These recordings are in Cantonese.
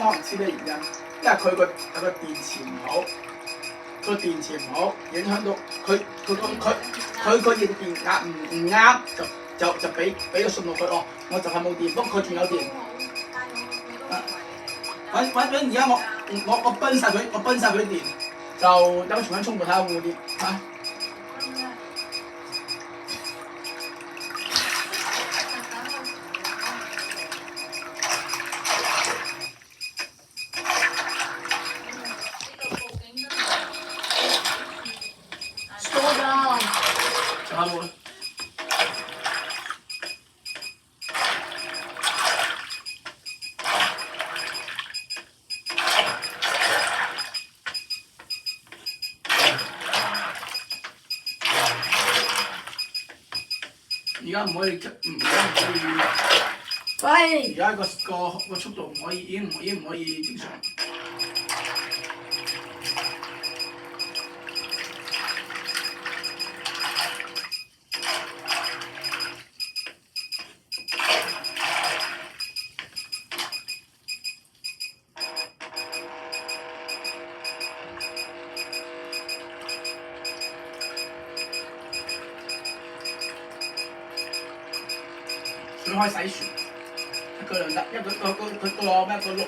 我唔知咩原因，因為佢個電池唔好，個電池唔好，影響到佢個應電壓唔啱，就俾個信號佢哦，我就係冇電，不過佢仲有電。反正而家我崩晒佢啲電，就等佢重新充過睇下會唔會電嚇。就係冇。而家唔可以，喂！而家個速度唔可以，已經唔可以正常。水開洗船，一個兩得，一個咩個碌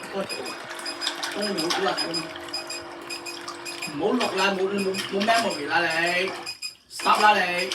都冇啦，唔好錄啦，冇 memory 啦你，stop 啦你。